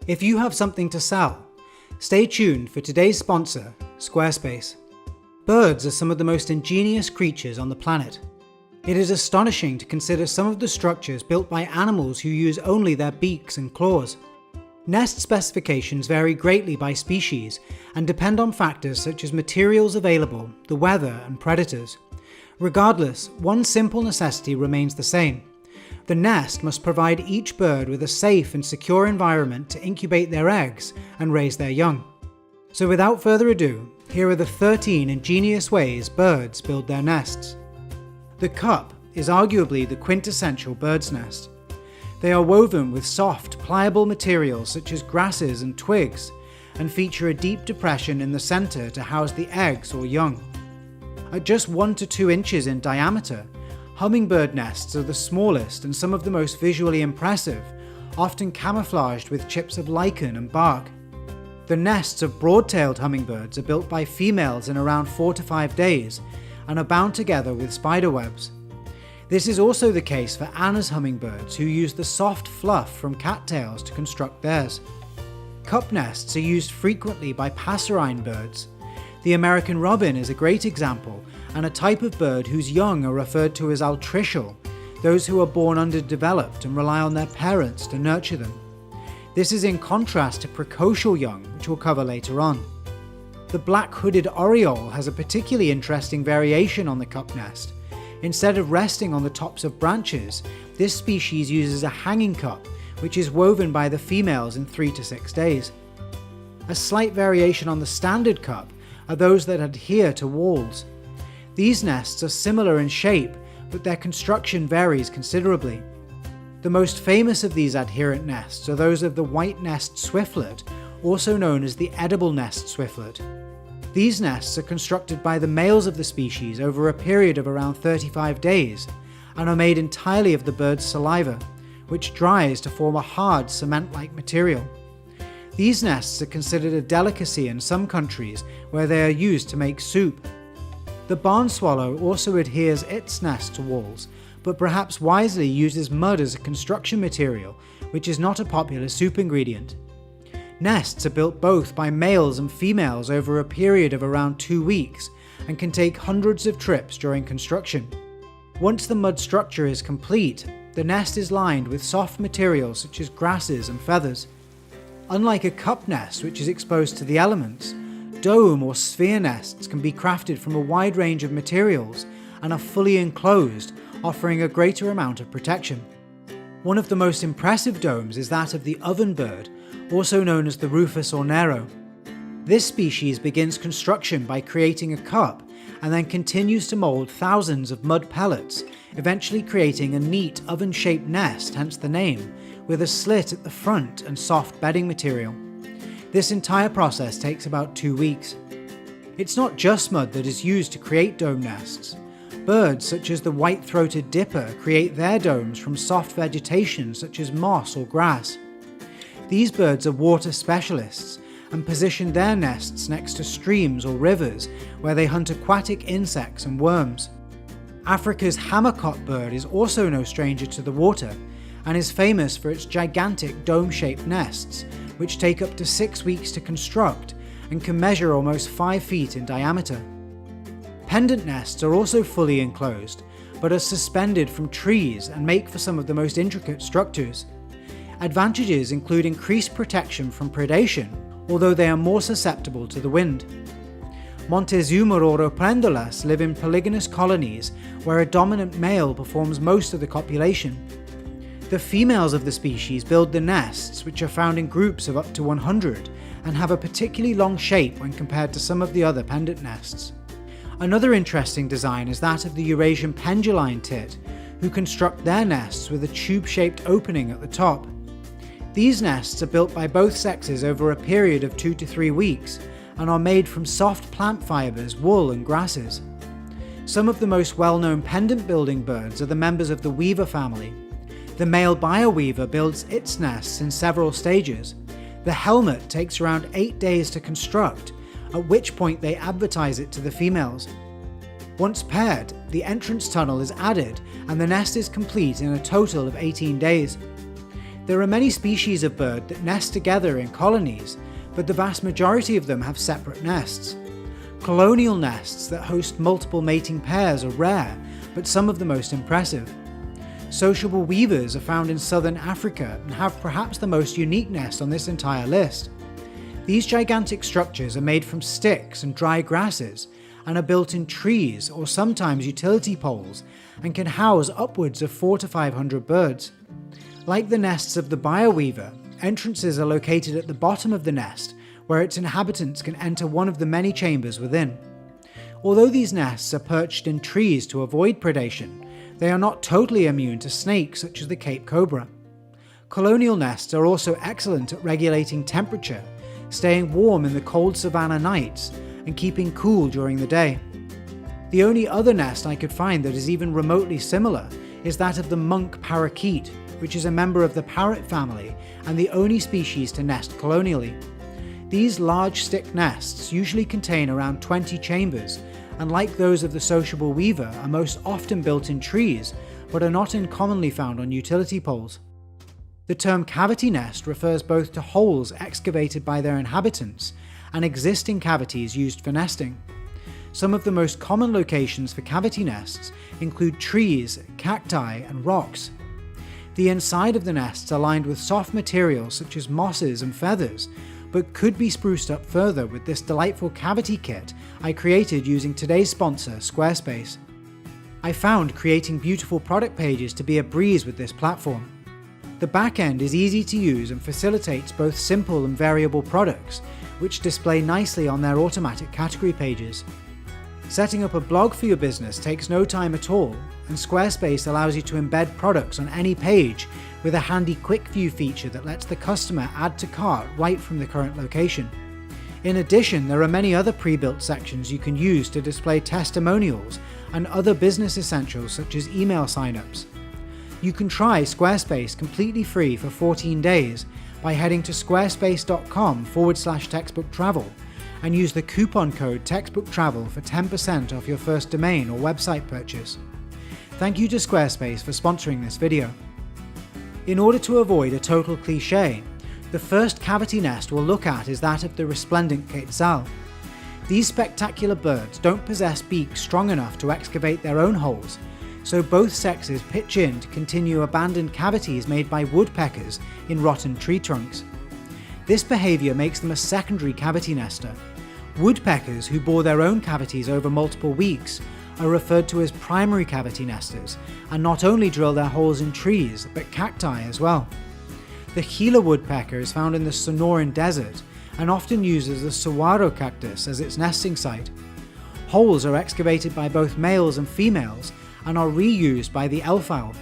If you have something to sell, stay tuned for today's sponsor, Squarespace. Birds are some of the most ingenious creatures on the planet. It is astonishing to consider some of the structures built by animals who use only their beaks and claws. Nest specifications vary greatly by species and depend on factors such as materials available, the weather, and predators. Regardless, one simple necessity remains the same. The nest must provide each bird with a safe and secure environment to incubate their eggs and raise their young. So without further ado, here are the 13 ingenious ways birds build their nests. The cup is arguably the quintessential bird's nest. They are woven with soft, pliable materials such as grasses and twigs, and feature a deep depression in the center to house the eggs or young. At just 1 to 2 inches in diameter, hummingbird nests are the smallest and some of the most visually impressive, often camouflaged with chips of lichen and bark. The nests of broad-tailed hummingbirds are built by females in around 4 to 5 days and are bound together with spider webs. This is also the case for Anna's hummingbirds, who use the soft fluff from cattails to construct theirs. Cup nests are used frequently by passerine birds. The American robin is a great example, and a type of bird whose young are referred to as altricial, those who are born underdeveloped and rely on their parents to nurture them. This is in contrast to precocial young, which we'll cover later on. The black-hooded oriole has a particularly interesting variation on the cup nest. Instead of resting on the tops of branches, this species uses a hanging cup, which is woven by the females in 3 to 6 days. A slight variation on the standard cup are those that adhere to walls. These nests are similar in shape, but their construction varies considerably. The most famous of these adherent nests are those of the white nest swiftlet, also known as the edible nest swiftlet. These nests are constructed by the males of the species over a period of around 35 days, and are made entirely of the bird's saliva, which dries to form a hard cement-like material. These nests are considered a delicacy in some countries where they are used to make soup. The barn swallow also adheres its nest to walls, but perhaps wisely uses mud as a construction material, which is not a popular soup ingredient. Nests are built both by males and females over a period of around 2 weeks and can take hundreds of trips during construction. Once the mud structure is complete, the nest is lined with soft materials such as grasses and feathers. Unlike a cup nest, which is exposed to the elements, dome or sphere nests can be crafted from a wide range of materials and are fully enclosed, offering a greater amount of protection. One of the most impressive domes is that of the ovenbird, also known as the Rufous ornero. This species begins construction by creating a cup and then continues to mold thousands of mud pellets, eventually creating a neat oven-shaped nest, hence the name, with a slit at the front and soft bedding material. This entire process takes about 2 weeks. It's not just mud that is used to create dome nests. Birds such as the white-throated dipper create their domes from soft vegetation such as moss or grass. These birds are water specialists and position their nests next to streams or rivers where they hunt aquatic insects and worms. Africa's hammercot bird is also no stranger to the water and is famous for its gigantic dome-shaped nests, which take up to 6 weeks to construct and can measure almost 5 feet in diameter. Pendant nests are also fully enclosed, but are suspended from trees and make for some of the most intricate structures. Advantages include increased protection from predation, although they are more susceptible to the wind. Montezuma or Prendolas live in polygynous colonies where a dominant male performs most of the copulation. The females of the species build the nests, which are found in groups of up to 100 and have a particularly long shape when compared to some of the other pendant nests. Another interesting design is that of the Eurasian penduline tit, who construct their nests with a tube-shaped opening at the top. These nests are built by both sexes over a period of 2 to 3 weeks and are made from soft plant fibers, wool and grasses. Some of the most well-known pendant-building birds are the members of the weaver family. The male bioweaver builds its nests in several stages. The helmet takes around 8 days to construct, at which point they advertise it to the females. Once paired, the entrance tunnel is added and the nest is complete in a total of 18 days. There are many species of bird that nest together in colonies, but the vast majority of them have separate nests. Colonial nests that host multiple mating pairs are rare, but some of the most impressive. Sociable weavers are found in southern Africa and have perhaps the most unique nest on this entire list. These gigantic structures are made from sticks and dry grasses and are built in trees or sometimes utility poles and can house upwards of 400 to 500 birds. Like the nests of the bioweaver, entrances are located at the bottom of the nest where its inhabitants can enter one of the many chambers within. Although these nests are perched in trees to avoid predation, they are not totally immune to snakes such as the Cape cobra. Colonial nests are also excellent at regulating temperature, staying warm in the cold savanna nights and keeping cool during the day. The only other nest I could find that is even remotely similar is that of the monk parakeet, which is a member of the parrot family and the only species to nest colonially. These large stick nests usually contain around 20 chambers, and like those of the sociable weaver are most often built in trees, but are not uncommonly found on utility poles. The term cavity nest refers both to holes excavated by their inhabitants and existing cavities used for nesting. Some of the most common locations for cavity nests include trees, cacti, and rocks. The inside of the nests are lined with soft materials such as mosses and feathers, but could be spruced up further with this delightful cavity kit I created using today's sponsor, Squarespace. I found creating beautiful product pages to be a breeze with this platform. The back end is easy to use and facilitates both simple and variable products, which display nicely on their automatic category pages. Setting up a blog for your business takes no time at all, and Squarespace allows you to embed products on any page with a handy quick view feature that lets the customer add to cart right from the current location. In addition, there are many other pre-built sections you can use to display testimonials and other business essentials such as email signups. You can try Squarespace completely free for 14 days by heading to squarespace.com/textbooktravel and use the coupon code textbooktravel for 10% off your first domain or website purchase. Thank you to Squarespace for sponsoring this video. In order to avoid a total cliché, the first cavity nest we'll look at is that of the resplendent quetzal. These spectacular birds don't possess beaks strong enough to excavate their own holes, so both sexes pitch in to continue abandoned cavities made by woodpeckers in rotten tree trunks. This behaviour makes them a secondary cavity nester. Woodpeckers who bore their own cavities over multiple weeks are referred to as primary cavity nesters, and not only drill their holes in trees, but cacti as well. The Gila woodpecker is found in the Sonoran Desert and often uses the saguaro cactus as its nesting site. Holes are excavated by both males and females and are reused by the elf owl.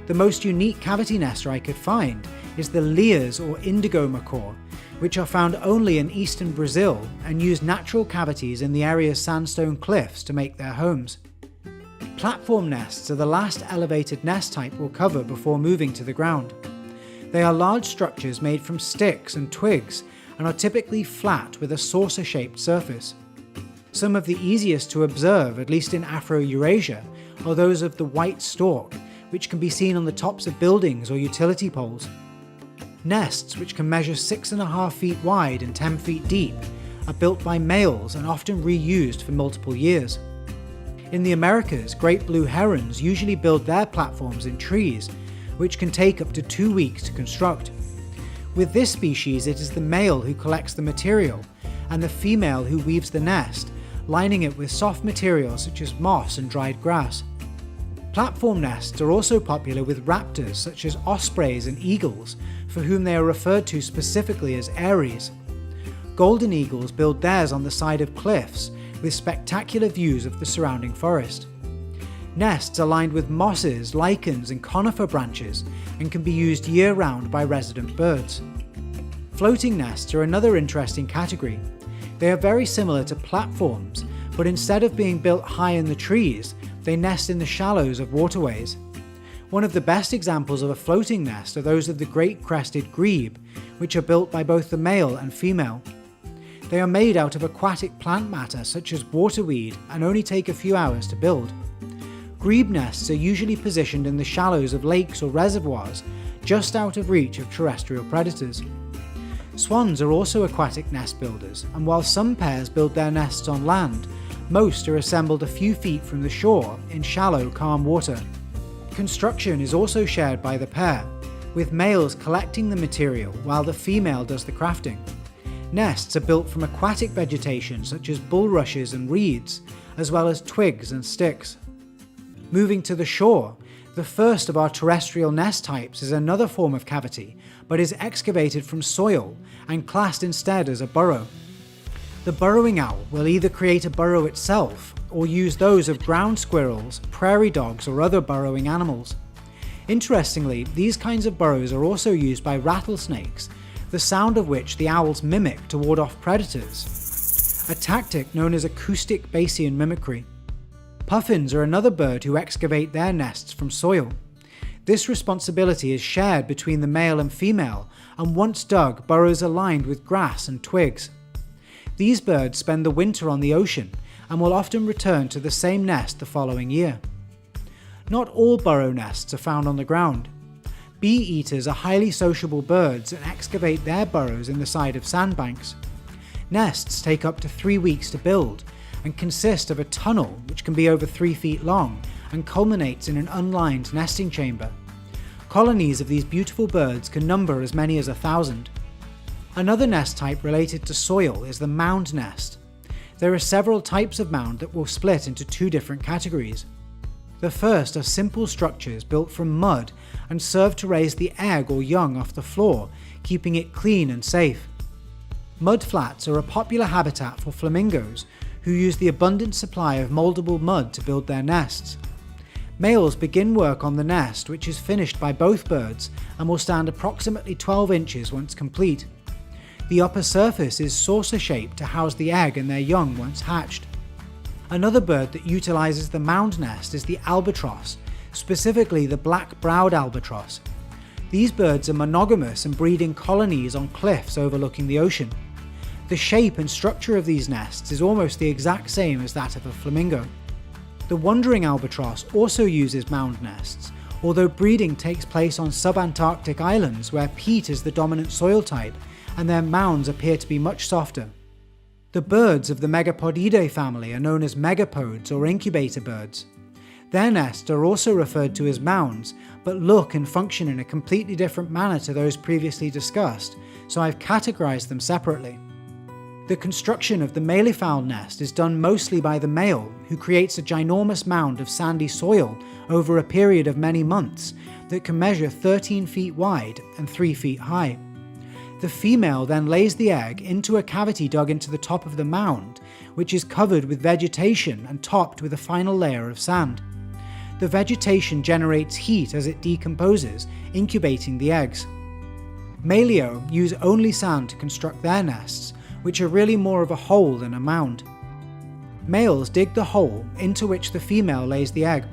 The most unique cavity nester I could find is the Lear's or indigo macaw, which are found only in eastern Brazil and use natural cavities in the area's sandstone cliffs to make their homes. Platform nests are the last elevated nest type we'll cover before moving to the ground. They are large structures made from sticks and twigs and are typically flat with a saucer-shaped surface. Some of the easiest to observe, at least in Afro-Eurasia, are those of the white stork, which can be seen on the tops of buildings or utility poles. Nests, which can measure 6.5 feet wide and 10 feet deep, are built by males and often reused for multiple years. In the Americas, great blue herons usually build their platforms in trees, which can take up to 2 weeks to construct. With this species, it is the male who collects the material, and the female who weaves the nest, lining it with soft materials such as moss and dried grass. Platform nests are also popular with raptors such as ospreys and eagles, for whom they are referred to specifically as eyries. Golden eagles build theirs on the side of cliffs, with spectacular views of the surrounding forest. Nests are lined with mosses, lichens and conifer branches and can be used year-round by resident birds. Floating nests are another interesting category. They are very similar to platforms, but instead of being built high in the trees, they nest in the shallows of waterways. One of the best examples of a floating nest are those of the great crested grebe, which are built by both the male and female. They are made out of aquatic plant matter such as waterweed and only take a few hours to build. Grebe nests are usually positioned in the shallows of lakes or reservoirs, just out of reach of terrestrial predators. Swans are also aquatic nest builders, and while some pairs build their nests on land, most are assembled a few feet from the shore in shallow, calm water. Construction is also shared by the pair, with males collecting the material while the female does the crafting. Nests are built from aquatic vegetation such as bulrushes and reeds, as well as twigs and sticks. Moving to the shore, the first of our terrestrial nest types is another form of cavity, but is excavated from soil and classed instead as a burrow. The burrowing owl will either create a burrow itself or use those of ground squirrels, prairie dogs, or other burrowing animals. Interestingly, these kinds of burrows are also used by rattlesnakes, the sound of which the owls mimic to ward off predators, a tactic known as acoustic Bayesian mimicry. Puffins are another bird who excavate their nests from soil. This responsibility is shared between the male and female, and once dug, burrows are lined with grass and twigs. These birds spend the winter on the ocean and will often return to the same nest the following year. Not all burrow nests are found on the ground. Bee-eaters are highly sociable birds and excavate their burrows in the side of sandbanks. Nests take up to 3 weeks to build and consist of a tunnel which can be over 3 feet long and culminates in an unlined nesting chamber. Colonies of these beautiful birds can number as many as 1,000. Another nest type related to soil is the mound nest. There are several types of mound that will split into 2 different categories. The first are simple structures built from mud and serve to raise the egg or young off the floor, keeping it clean and safe. Mud flats are a popular habitat for flamingos, who use the abundant supply of moldable mud to build their nests. Males begin work on the nest, which is finished by both birds and will stand approximately 12 inches once complete. The upper surface is saucer-shaped to house the egg and their young once hatched. Another bird that utilizes the mound nest is the albatross, specifically the black-browed albatross. These birds are monogamous and breed in colonies on cliffs overlooking the ocean. The shape and structure of these nests is almost the exact same as that of a flamingo. The wandering albatross also uses mound nests, although breeding takes place on subantarctic islands where peat is the dominant soil type and their mounds appear to be much softer. The birds of the Megapodidae family are known as megapodes or incubator birds. Their nests are also referred to as mounds, but look and function in a completely different manner to those previously discussed, so I've categorized them separately. The construction of the malefowl nest is done mostly by the male, who creates a ginormous mound of sandy soil over a period of many months that can measure 13 feet wide and 3 feet high. The female then lays the egg into a cavity dug into the top of the mound, which is covered with vegetation and topped with a final layer of sand. The vegetation generates heat as it decomposes, incubating the eggs. Maleo use only sand to construct their nests, which are really more of a hole than a mound. Males dig the hole into which the female lays the egg.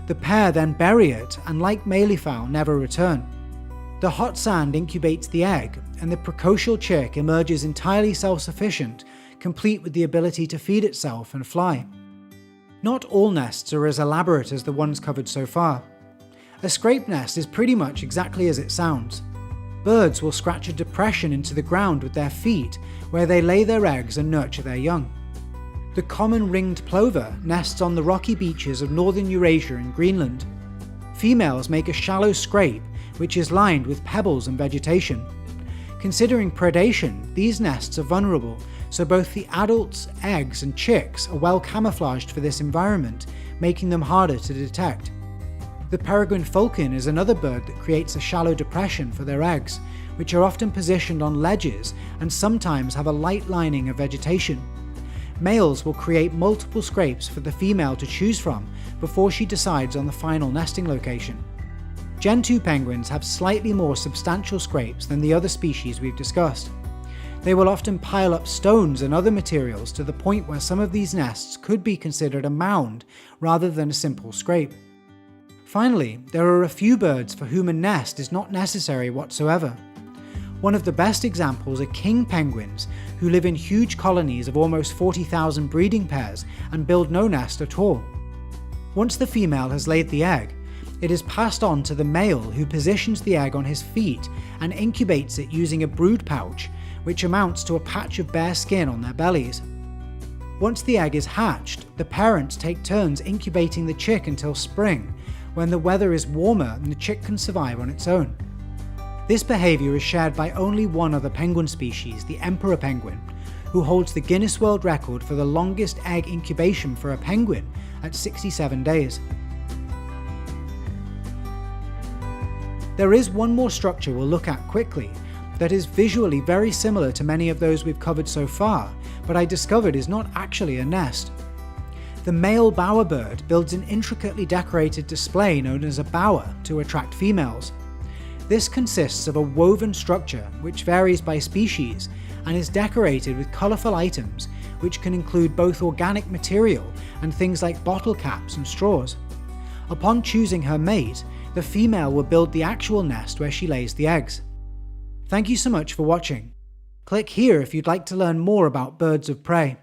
The pair then bury it and, like malefowl, never return. The hot sand incubates the egg, and the precocial chick emerges entirely self-sufficient, complete with the ability to feed itself and fly. Not all nests are as elaborate as the ones covered so far. A scrape nest is pretty much exactly as it sounds. Birds will scratch a depression into the ground with their feet, where they lay their eggs and nurture their young. The common ringed plover nests on the rocky beaches of northern Eurasia and Greenland. Females make a shallow scrape, which is lined with pebbles and vegetation. Considering predation, these nests are vulnerable, so both the adults, eggs, and chicks are well camouflaged for this environment, making them harder to detect. The peregrine falcon is another bird that creates a shallow depression for their eggs, which are often positioned on ledges and sometimes have a light lining of vegetation. Males will create multiple scrapes for the female to choose from before she decides on the final nesting location. Gentoo penguins have slightly more substantial scrapes than the other species we've discussed. They will often pile up stones and other materials to the point where some of these nests could be considered a mound rather than a simple scrape. Finally, there are a few birds for whom a nest is not necessary whatsoever. One of the best examples are king penguins, who live in huge colonies of almost 40,000 breeding pairs and build no nest at all. Once the female has laid the egg, it is passed on to the male, who positions the egg on his feet and incubates it using a brood pouch, which amounts to a patch of bare skin on their bellies. Once the egg is hatched, the parents take turns incubating the chick until spring, when the weather is warmer and the chick can survive on its own. This behaviour is shared by only one other penguin species, the emperor penguin, who holds the Guinness World Record for the longest egg incubation for a penguin at 67 days. There is one more structure we'll look at quickly that is visually very similar to many of those we've covered so far, but I discovered is not actually a nest. The male bowerbird builds an intricately decorated display known as a bower to attract females. This consists of a woven structure which varies by species and is decorated with colourful items which can include both organic material and things like bottle caps and straws. Upon choosing her mate, the female will build the actual nest where she lays the eggs. Thank you so much for watching. Click here if you'd like to learn more about birds of prey.